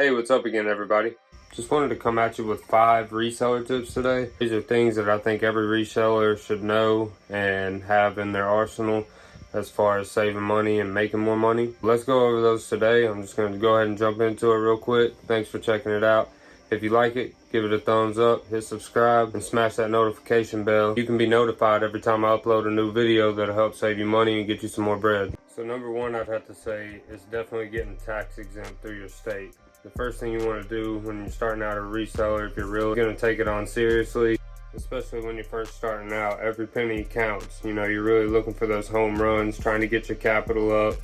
Hey, what's up again, everybody? Just wanted to come at you with 5 reseller tips today. These are things that I think every reseller should know and have in their arsenal as far as saving money and making more money. Let's go over those today. I'm just going to go ahead and jump into it real quick. Thanks for checking it out. If you like it, give it a thumbs up, hit subscribe, and smash that notification bell. You can be notified every time I upload a new video that'll help save you money and get you some more bread. So number one, I'd have to say is definitely getting tax exempt through your state. The first thing you want to do when you're starting out a reseller, if you're really going to take it on seriously, especially when you're first starting out, every penny counts. You know, you're really looking for those home runs, trying to get your capital up,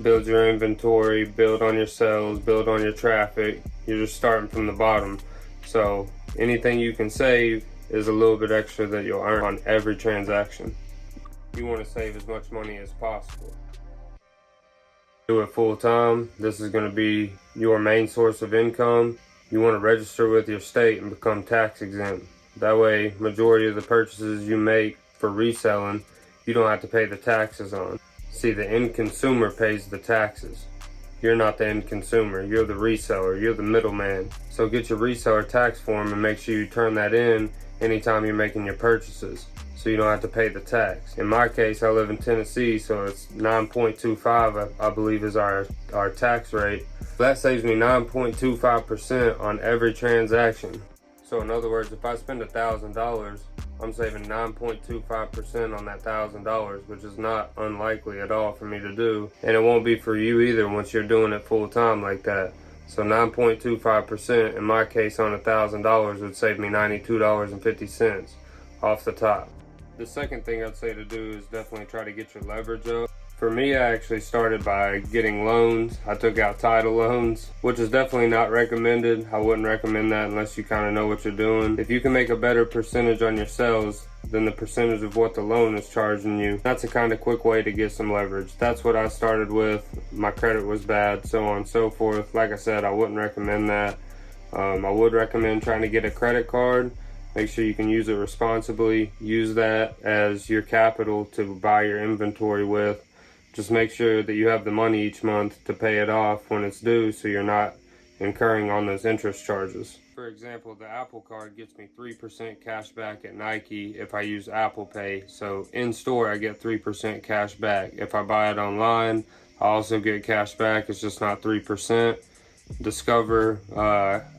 build your inventory, build on your sales, build on your traffic. You're just starting from the bottom. So anything you can save is a little bit extra that you'll earn on every transaction. You want to save as much money as possible. Do it full time. This is going to be your main source of income. You want to register with your state and become tax exempt. That way, majority of the purchases you make for reselling, you don't have to pay the taxes on. See, the end consumer pays the taxes. You're not the end consumer. You're the reseller. You're the middleman. So get your reseller tax form and make sure you turn that in anytime you're making your purchases, so you don't have to pay the tax. In my case, I live in Tennessee, so it's 9.25, I believe, is our tax rate. That saves me 9.25% on every transaction. So in other words, if I spend $1,000, I'm saving 9.25% on that $1,000, which is not unlikely at all for me to do. And it won't be for you either once you're doing it full time like that. So 9.25% in my case on $1,000 would save me $92.50 off the top. The second thing I'd say to do is definitely try to get your leverage up. For me, I actually started by getting loans. I took out title loans, which is definitely not recommended. I wouldn't recommend that unless you kind of know what you're doing. If you can make a better percentage on your sales than the percentage of what the loan is charging you, that's a kind of quick way to get some leverage. That's what I started with. My credit was bad, so on and so forth. Like I said, I wouldn't recommend that. I would recommend trying to get a credit card. Make sure you can use it responsibly. Use that as your capital to buy your inventory with. Just make sure that you have the money each month to pay it off when it's due, so you're not incurring on those interest charges. For example, the Apple Card gets me 3% cash back at Nike if I use Apple Pay. So in store, I get 3% cash back. If I buy it online, I also get cash back. It's just not 3%. Discover,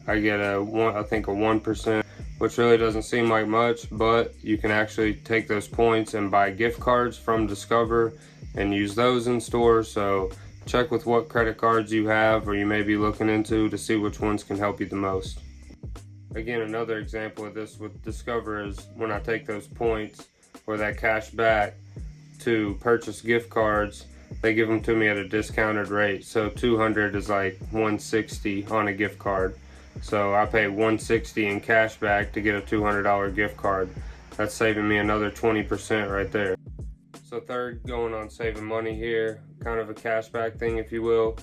I get a 1%. Which really doesn't seem like much, but you can actually take those points and buy gift cards from Discover and use those in store. So check with what credit cards you have or you may be looking into to see which ones can help you the most. Again, another example of this with Discover is when I take those points or that cash back to purchase gift cards, they give them to me at a discounted rate. So 200 is like 160 on a gift card. So I pay $160 in cash back to get a $200 gift card. That's saving me another 20% right there. So third, going on saving money here, kind of a cashback thing, if you will.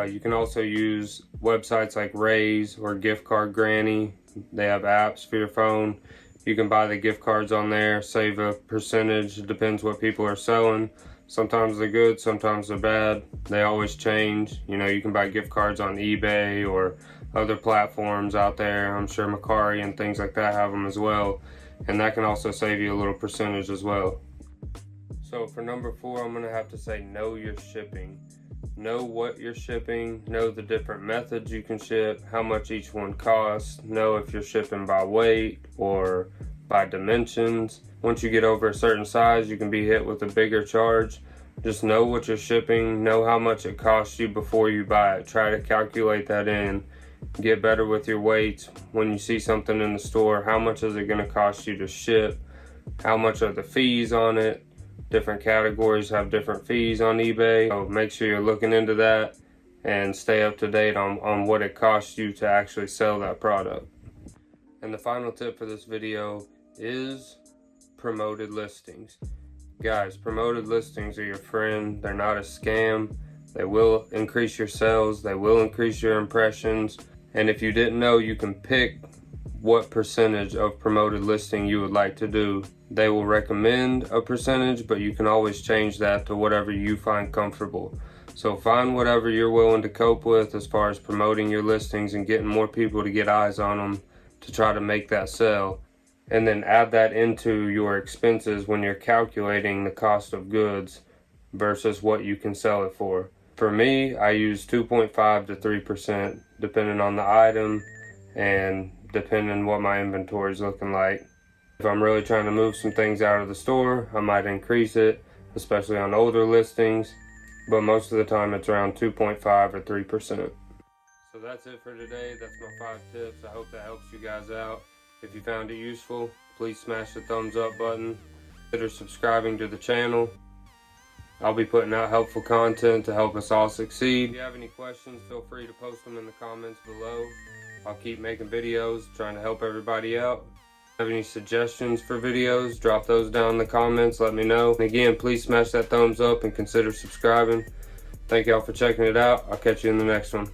You can also use websites like Raise or Gift Card Granny. They have apps for your phone. You can buy the gift cards on there, save a percentage. It depends what people are selling. Sometimes they're good, sometimes they're bad. They always change. You know, you can buy gift cards on eBay or other platforms out there. I'm sure Macari and things like that have them as well. And that can also save you a little percentage as well. So for number 4, I'm gonna have to say know your shipping. Know what you're shipping, know the different methods you can ship, how much each one costs, know if you're shipping by weight or by dimensions. Once you get over a certain size, you can be hit with a bigger charge. Just know what you're shipping, know how much it costs you before you buy it. Try to calculate that in. Get better with your weights. When you see something in the store, how much is it going to cost you to ship? How much are the fees on it? Different categories have different fees on eBay. So make sure you're looking into that and stay up to date on what it costs you to actually sell that product. And the final tip for this video is promoted listings. Guys, promoted listings are your friend. They're not a scam. They will increase your sales. They will increase your impressions. And if you didn't know, you can pick what percentage of promoted listing you would like to do. They will recommend a percentage, but you can always change that to whatever you find comfortable. So find whatever you're willing to cope with as far as promoting your listings and getting more people to get eyes on them to try to make that sell. And then add that into your expenses when you're calculating the cost of goods versus what you can sell it for. For me, I use 2.5 to 3% depending on the item and depending what my inventory is looking like. If I'm really trying to move some things out of the store, I might increase it, especially on older listings, but most of the time it's around 2.5 or 3%. So that's it for today. That's my 5 tips. I hope that helps you guys out. If you found it useful, please smash the thumbs up button. Consider subscribing to the channel. I'll be putting out helpful content to help us all succeed. If you have any questions, feel free to post them in the comments below. I'll keep making videos, trying to help everybody out. If you have any suggestions for videos, drop those down in the comments, let me know. And again, please smash that thumbs up and consider subscribing. Thank y'all for checking it out. I'll catch you in the next one.